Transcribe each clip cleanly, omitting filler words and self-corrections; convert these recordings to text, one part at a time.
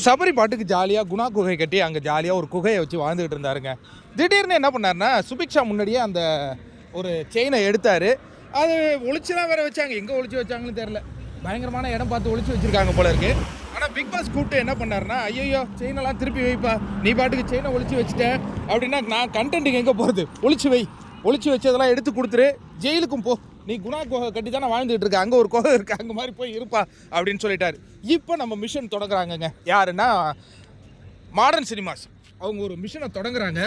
சபரி பாட்டுக்கு ஜாலியாக குணா குகை கட்டி அங்கே ஜாலியாக ஒரு குகையை வச்சு வாழ்ந்துகிட்டு இருந்தாருங்க. திடீர்னு என்ன பண்ணாருன்னா, சுபிக்ஷா முன்னாடியே அந்த ஒரு செயினை எடுத்தார். அது ஒளிச்சுலாம் வேற வச்சாங்க, எங்கே ஒளிச்சு வச்சாங்கன்னு தெரில, பயங்கரமான இடம் பார்த்து ஒளிச்சு வச்சுருக்காங்க போல இருக்கு. ஆனால் பிக் பாஸ் கூப்பிட்டு என்ன பண்ணாருன்னா, ஐயோ செயினெல்லாம் திருப்பி வைப்பா, நீ பாட்டுக்கு செயினை ஒளிச்சு வச்சுட்டேன் அப்படின்னா நான் கண்டென்ட்டுக்கு எங்கே போகிறது, ஒளிச்சு வை, ஒளிச்சு வச்சதெல்லாம் எடுத்து கொடுத்துரு, ஜெயிலுக்கும் போ, நீ குணா குகை கட்டி தானே வாழ்ந்துட்டு இருக்க, அங்கே ஒரு குகை இருக்குது, அங்கே மாதிரி போய் இருப்பா அப்படின்னு சொல்லிட்டாரு. இப்போ நம்ம மிஷன் தொடங்குறாங்கங்க. யாருன்னா மாடர்ன் சினிமாஸ் அவங்க ஒரு மிஷனை தொடங்குறாங்க.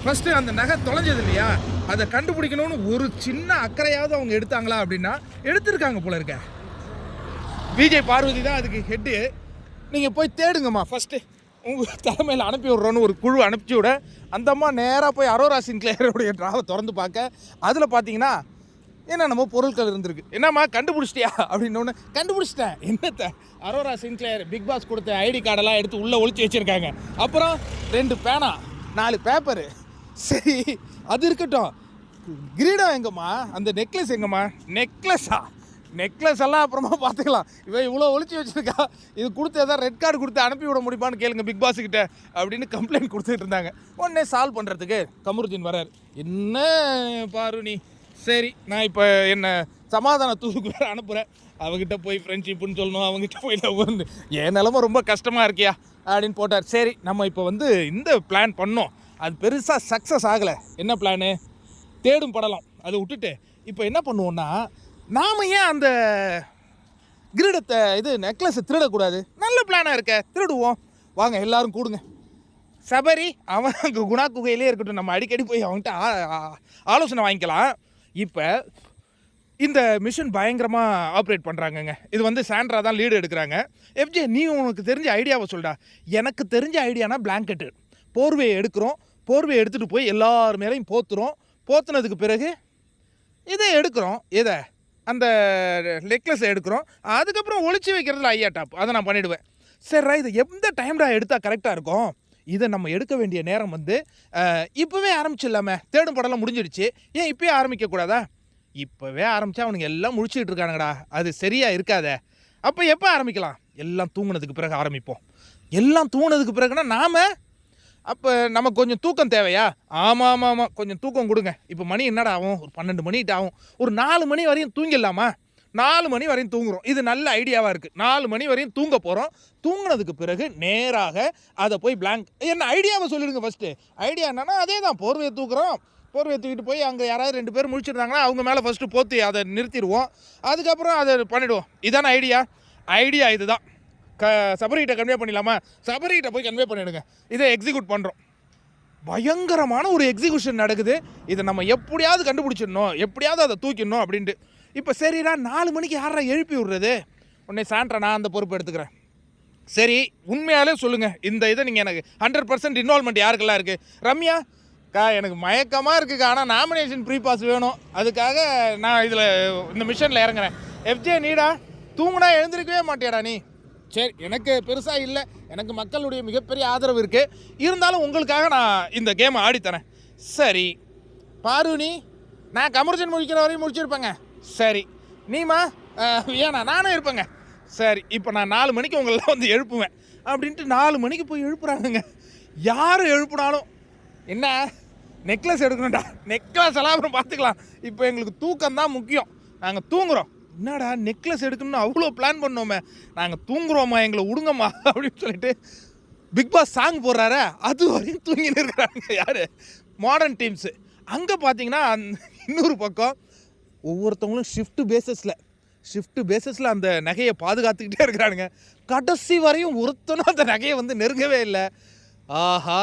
ஃபஸ்ட்டு அந்த நகை தொலைஞ்சது இல்லையா, அதை கண்டுபிடிக்கணும்னு ஒரு சின்ன அக்கறையாவது அவங்க எடுத்தாங்களா அப்படின்னா எடுத்திருக்காங்க போல இருக்க. விஜய் பார்வதி தான் அதுக்கு ஹெட்டு. நீங்கள் போய் தேடுங்கம்மா, ஃபஸ்ட்டு உங்கள் தலைமையில் அனுப்பி விட்றோன்னு ஒரு குழு அனுப்பிச்சி விட அந்த அம்மா நேராக போய் அரோரா சின்க்ளேயருடைய ட்ராவை திறந்து பார்க்க அதில் பார்த்தீங்கன்னா என்னென்னமோ பொருட்கள் இருந்திருக்கு. என்னம்மா கண்டுபிடிச்சிட்டியா அப்படின்னு, கண்டுபிடிச்சிட்டேன். என்னத்தை, அரோரா சின்க்ளேயர் பிக் பாஸ் கொடுத்த ஐடி கார்டெல்லாம் எடுத்து உள்ளே ஒழிச்சு வச்சுருக்காங்க. அப்புறம் 2 பேனா 4 பேப்பரு. சரி அது இருக்கட்டும், கிரீடம் எங்கம்மா, அந்த நெக்லஸ் எங்கம்மா, நெக்லஸ் எல்லாம் அப்புறமா பார்த்துக்கலாம், இவன் இவ்வளோ ஒழிச்சு வச்சுருக்கா, இது கொடுத்து எதாவது ரெட் கார்டு கொடுத்து அனுப்பி விட முடியுமான்னு கேளுங்க பிக் பாஸுக்கிட்ட அப்படின்னு கம்ப்ளைண்ட் கொடுத்துட்டு இருந்தாங்க. உடனே சால்வ் பண்ணுறதுக்கு கமருதீன் வராரு. என்ன பாரு நீ, சரி நான் இப்போ என்ன சமாதானத்துக்கு அனுப்புகிறேன், அவங்ககிட்ட போய் ஃப்ரெண்ட்ஷிப்புன்னு சொல்லணும், அவங்ககிட்ட போய் லவ்னு, என் நிலமை ரொம்ப கஷ்டமாக இருக்கியா அப்படின்னு போட்டார். சரி நம்ம இப்போ இந்த பிளான் பண்ணோம், அது பெருசாக சக்ஸஸ் ஆகலை. என்ன பிளானு, தேடும் படலாம், அதை விட்டுட்டு இப்போ என்ன பண்ணுவோன்னா, நாம் ஏன் அந்த கிரீடத்தை நெக்லஸை திருடக்கூடாது, நல்ல பிளானாக இருக்க, திருடுவோம் வாங்க எல்லாரும் கூடுங்க. சபரி அவன் அங்கே குணா குகையிலே இருக்கட்டும், நம்ம அடிக்கடி போய் அவன்கிட்ட ஆலோசனை வாங்கிக்கலாம். இப்போ இந்த மிஷன் பயங்கரமாக ஆப்ரேட் பண்ணுறாங்கங்க. இது சாண்ட்ரா தான் லீடு எடுக்கிறாங்க. எஃப்ஜே நீ உனக்கு தெரிஞ்ச ஐடியாவை சொல்டா. எனக்கு தெரிஞ்ச ஐடியானா பிளாங்கெட்டு, போர்வையை எடுக்கிறோம், போர்வையை எடுத்துகிட்டு போய் எல்லார் மேலேயும் போத்துறோம், போத்துனதுக்கு பிறகு இதை எடுக்கிறோம், அந்த நெக்லஸை எடுக்கிறோம், அதுக்கப்புறம் ஒளிச்சு வைக்கிறதுல ஐயா டாப், அதை நான் பண்ணிவிடுவேன். சரிடா, இது எந்த டைம்டா எடுத்தால் கரெக்டாக இருக்கும், இதை நம்ம எடுக்க வேண்டிய நேரம் இப்போவே ஆரம்பிச்சிடலாமே, தேடும் படம்லாம் முடிஞ்சிடுச்சு, ஏன் இப்போயே ஆரம்பிக்கக்கூடாதா, இப்போவே ஆரம்பித்தா அவனுங்க எல்லாம் முடிச்சுக்கிட்டு இருக்கானுங்கடா, அது சரியாக இருக்காத, அப்போ எப்போ ஆரம்பிக்கலாம், எல்லாம் தூங்குனதுக்கு பிறகு ஆரம்பிப்போம். எல்லாம் தூங்குனதுக்கு பிறகுனா நாம் அப்போ நமக்கு கொஞ்சம் தூக்கம் தேவையா, ஆமாம் கொஞ்சம் தூக்கம் கொடுங்க. இப்போ மணி என்னடா ஆகும், ஒரு 12 மணிகிட்ட ஆகும், ஒரு 4 மணி வரையும் தூங்கிடலாமா, 4 மணி வரையும் தூங்குறோம், இது நல்ல ஐடியாவாக இருக்குது. 4 மணி வரையும் தூங்க போகிறோம், தூங்கினதுக்கு பிறகு நேராக அதை போய் என்ன ஐடியாவை சொல்லிடுங்க. ஃபஸ்ட்டு ஐடியா என்னன்னா அதே தான், போர்வையை தூக்குறோம், போர்வையை தூக்கிட்டு போய் அங்கே யாராவது 2 பேர் முடிச்சிருந்தாங்கன்னா அவங்க மேலே ஃபஸ்ட்டு போற்றி அதை நிறுத்திடுவோம், அதுக்கப்புறம் அதை பண்ணிவிடுவோம். இதான ஐடியா இதுதான். சபரிகிட்ட கன்வே பண்ணிடலாமா, சபரிகிட்ட போய் கன்வே பண்ணிவிடுங்க, இதை எக்ஸிக்யூட் பண்ணுறோம். பயங்கரமான ஒரு எக்ஸிக்யூஷன் நடக்குது, இதை நம்ம எப்படியாவது கண்டுபிடிச்சிடணும், எப்படியாவது அதை தூக்கிடணும் அப்படின்ட்டு. இப்போ சரிடா 4 மணிக்கு யாரா எழுப்பி விட்றது, உடனே சாண்ட்ரா நான் அந்த பொறுப்பு எடுத்துக்கிறேன். சரி உண்மையாலே சொல்லுங்கள், இந்த இதை நீங்கள் எனக்கு 100% இன்வால்மெண்ட் யாருக்கெல்லாம் இருக்குது, ரம்யா எனக்கு மயக்கமாக இருக்குக்கா, ஆனால் நாமினேஷன் ப்ரீ பாஸ் வேணும், அதுக்காக நான் இதில் இந்த மிஷனில் இறங்குறேன். எஃப்ஜே நீடா தூங்குனா எழுந்திருக்கவே மாட்டியாடா நீ, சரி எனக்கு பெருசாக இல்லை, எனக்கு மக்களுடைய மிகப்பெரிய ஆதரவு இருக்குது, இருந்தாலும் உங்களுக்காக நான் இந்த கேமை ஆடித்தரேன். சரி பாரு நான் கமர்ஜன் முடிக்கிற வரையும் முடிச்சிருப்பேங்க, சரி நீமா ஏன்னா நானும் இருப்பேங்க, சரி இப்போ நான் 4 மணிக்கு உங்களெல்லாம் எழுப்புவேன் அப்படின்ட்டு 4 மணிக்கு போய் எழுப்புறாங்கங்க. யார் எழுப்புனாலும் என்ன நெக்லஸ் எடுக்கணும்டா, நெக்லஸ் எல்லாம் அப்புறம் பார்த்துக்கலாம், இப்போ எங்களுக்கு தூக்கம் தான் முக்கியம், நாங்கள் தூங்குகிறோம். என்னடா நெக்லஸ் எடுக்கணும்னு அவ்வளோ பிளான் பண்ணோமே, நாங்கள் தூங்குறோம்மா எங்களை விடுங்கம்மா அப்படின்னு சொல்லிட்டு பிக் பாஸ் சாங் போடுறாரு, அது வரையும் தூங்கின்னு இருக்கிறாங்க யார், மாடர்ன் டீம்ஸு. அங்கே பார்த்தீங்கன்னா இன்னொரு பக்கம் ஒவ்வொருத்தவங்களும் ஷிஃப்ட்டு பேஸஸில் அந்த நகையை பாதுகாத்துக்கிட்டே இருக்கிறானுங்க. கடைசி வரையும் ஒருத்தனும் அந்த நகையை நெருங்கவே இல்லை. ஆஹா,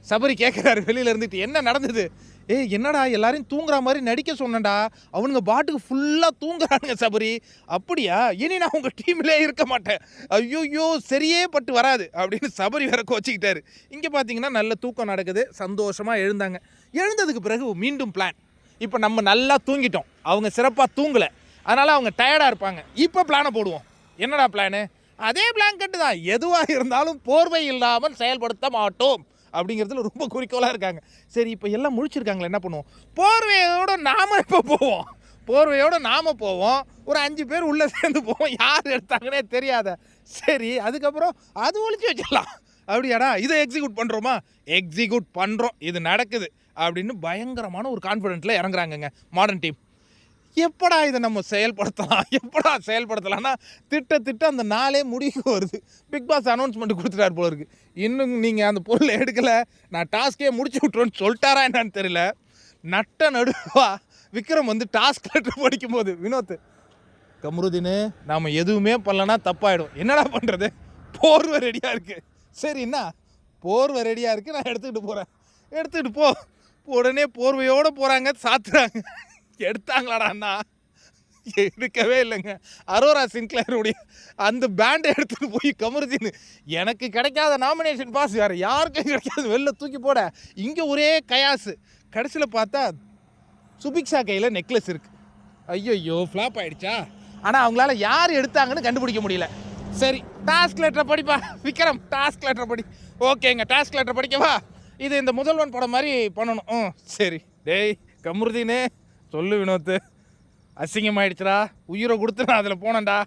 சபரி கேட்குறாரு வெளியில் இருந்துட்டு, என்ன நடந்தது, என்னடா எல்லாரையும் தூங்குற மாதிரி நடிக்க சொன்னேன்டா, அவனுங்க பாட்டுக்கு ஃபுல்லாக தூங்குறானுங்க சபரி, அப்படியா, இனி நான் உங்கள் டீம்லேயே இருக்க மாட்டேன், ஐயோ சரியே பட்டு வராது அப்படின்னு சபரி வேற கோச்சிக்கிட்டாரு. இங்கே பார்த்தீங்கன்னா நல்ல தூக்கம் நடக்குது, சந்தோஷமாக எழுந்தாங்க. எழுந்ததுக்கு பிறகு மீண்டும் பிளான். இப்போ நம்ம நல்லா தூங்கிட்டோம், அவங்க சிறப்பாக தூங்கலை, அதனால் அவங்க டயர்டாக இருப்பாங்க. இப்போ பிளானை போடுவோம். என்னடா பிளானு, அதே பிளாங்கெட்டு தான், எதுவாக இருந்தாலும் போர்வை இல்லாமல் செயல்படுத்த மாட்டோம் அப்படிங்கிறதுல ரொம்ப குறிக்கோளாக இருக்காங்க. சரி இப்போ எல்லாம் முழிச்சிருக்காங்களே, என்ன பண்ணுவோம், போர்வையோட நாம இப்போ போவோம், போர்வையோடு நாம் போவோம், ஒரு 5 பேர் உள்ளே சேர்ந்து போவோம், யார் எடுத்தாங்கன்னே தெரியாத. சரி, அதுக்கப்புறம் அது ஒழிச்சு வச்சிடலாம். அப்படியாடா, இதை எக்ஸிக்யூட் பண்ணுறோமா? எக்ஸிக்யூட் பண்ணுறோம், இது நடக்குது அப்படின்னு பயங்கரமான ஒரு கான்ஃபிடென்ட்டில் இறங்குறாங்கங்க மாடர்ன் டீம். எப்படா இதை நம்ம செயல்படுத்தலாம்னா திட்ட அந்த நாளே முடிவுக்கு வருது. பிக் பாஸ் அனௌன்ஸ்மெண்ட் கொடுத்துட்டார் போல இருக்குது. இன்னும் நீங்கள் அந்த பொருளை எடுக்கலை, நான் டாஸ்கே முடிச்சு விட்ருவேன்னு சொல்லிட்டாரா என்னன்னு தெரியல. நட்ட நடுவா விக்ரம் வந்து டாஸ்க் லெட்டர் படிக்கும்போது, வினோத் கமருதீனு நாம் எதுவுமே பண்ணலன்னா தப்பாயிடும், என்னடா பண்ணுறது, போர்வை ரெடியாக இருக்குது. சரிண்ணா, போர்வை ரெடியாக இருக்குது, நான் எடுத்துக்கிட்டு போ. உடனே போர்வையோடு போகிறாங்க, சாத்துறாங்க. எடுத்தாங்களாடா அண்ணா? எடுக்கவே இல்லைங்க. அரோரா சின்க்ளேருடைய அந்த பேண்டை எடுத்துகிட்டு போய் கமருதீன், எனக்கு கிடைக்காத நாமினேஷன் பாஸ் வேறு யாருக்கும் கிடைக்காது, வெளில தூக்கி போட. இங்கே ஒரே கயாசு. கடைசியில் பார்த்தா சுபிக்ஷா கையில் நெக்லஸ் இருக்குது. ஐயோ, ஃப்ளாப் ஆகிடுச்சா? ஆனால் அவங்களால யார் எடுத்தாங்கன்னு கண்டுபிடிக்க முடியல. சரி, டாஸ்க் லெட்டரை படிப்பா விக்ரம், டாஸ்க் லெட்டரை படி. ஓகேங்க, டாஸ்க் லெட்டரை படிக்கவா? இது இந்த முதல்வன் படம் மாதிரி பண்ணணும். சரி. டேய் கமருதீனே, சொல்லு வினோத்து, அசிங்கமாயிடுச்சுடா, உயிரை கொடுத்து நான் அதில் போனேன்டா,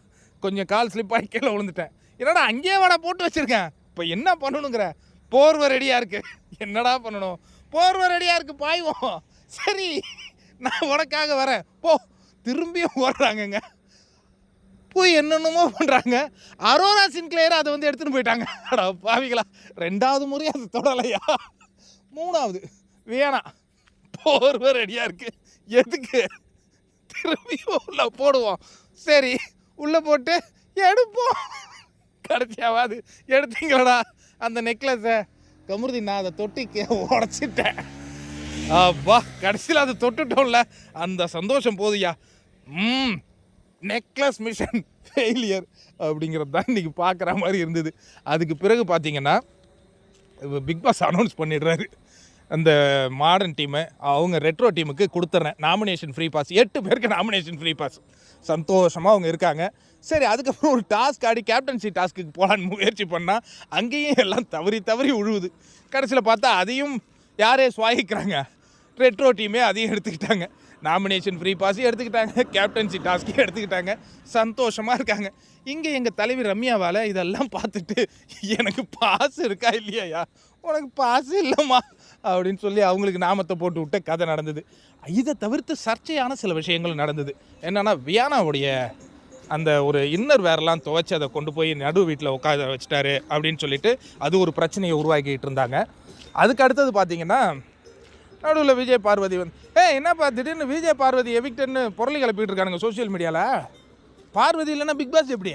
கொஞ்சம் கால் ஸ்லிப் ஆகி கீழே விழுந்துட்டேன். என்னடா அங்கேயே வாடா போட்டு வச்சுருக்கேன், இப்போ என்ன பண்ணணுங்கிற? போர்வை ரெடியாக இருக்குது. என்னடா பண்ணணும்? போர்வை ரெடியாக இருக்குது, பாய்வோம். சரி, நான் உனக்காக வரேன் போ. திரும்பியும் ஓடுறாங்கங்க, போய் என்னென்னமோ பண்ணுறாங்க. அரோரா சின்க்ளேர் அதை வந்து எடுத்துகிட்டு போயிட்டாங்க. அடா பாவிகளா, 2வது முறை அது தொடலையா? 3வது வேணாம், போர்வை ரெடியாக இருக்குது, எதுக்கு? திரும்பியும் உள்ள போடுவோம். சரி, உள்ளே போட்டு எடுப்போம். கடைசியாவது எடுத்தீங்களடா அந்த நெக்லஸை? கமருதீன், நான் அதை தொட்டிக்கு உடச்சிட்டேன். அப்பா, கடைசியில் அதை தொட்டுட்டோம்ல, அந்த சந்தோஷம் போதுயா. நெக்லஸ் மிஷன் ஃபெயிலியர் அப்படிங்கிறது தான் இன்றைக்கி பார்க்குற மாதிரி இருந்தது. அதுக்கு பிறகு பார்த்தீங்கன்னா பிக் பாஸ் அனௌன்ஸ் பண்ணிடுறாரு, அந்த மாடர்ன் டீமை அவங்க ரெட்ரோ டீமுக்கு கொடுத்துட்றேன் நாமினேஷன் ஃப்ரீ பாஸ். 8 பேருக்கு நாமினேஷன் ஃப்ரீ பாஸ். சந்தோஷமாக அவங்க இருக்காங்க. சரி, அதுக்கப்புறம் ஒரு டாஸ்க் ஆடி கேப்டன்சி டாஸ்க்கு போகலான்னு முயற்சி பண்ணால் அங்கேயும் எல்லாம் தவறி உழுவுது. கடைசியில் பார்த்தா அதையும் யாரே சுவாகிக்கிறாங்க, ரெட்ரோ டீமே அதையும் எடுத்துக்கிட்டாங்க. நாமினேஷன் ஃப்ரீ பாஸையும் எடுத்துக்கிட்டாங்க, கேப்டன்சி டாஸ்க்கையும் எடுத்துக்கிட்டாங்க. சந்தோஷமாக இருக்காங்க. இங்கே எங்கள் தலைவி ரம்யாவால் இதெல்லாம் பார்த்துட்டு, எனக்கு பாஸ் இருக்கா இல்லையா, உனக்கு பாஸ் இல்லைம்மா அப்படின்னு சொல்லி அவங்களுக்கு நாமத்தை போட்டு விட்ட கதை நடந்தது. இதை தவிர்த்து சர்ச்சையான சில விஷயங்கள் நடந்தது. என்னென்னா, வியானாவுடைய அந்த ஒரு இன்னர் வேரெல்லாம் துவைச்சி அதை கொண்டு போய் நடு வீட்டில் உட்கார வச்சுட்டாரு அப்படின்னு சொல்லிட்டு அது ஒரு பிரச்சனையை உருவாக்கிட்டு இருந்தாங்க. அதுக்கு அடுத்தது பார்த்தீங்கன்னா, நடுவில் விஜய் பார்வதி வந்து, என்னப்பா திடீர்னு விஜய் பார்வதி எவிக்டர்னு பொருளை கிளப்பிட்டு இருக்கானுங்க சோஷியல் மீடியாவில். பார்வதி இல்லைன்னா பிக் பாஸ் எப்படி?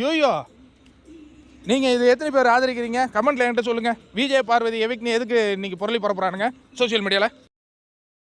ஐயோ, நீங்கள் இது எத்தனை பேர் ஆதரிக்கிறீங்க? கமெண்ட்டில் என்கிட்ட சொல்லுங்கள். விஜய் பார்வதி எவிக்ட்னு எதுக்கு இன்றைக்கி பொருளை பரப்புறானுங்க சோஷியல் மீடியாவில்?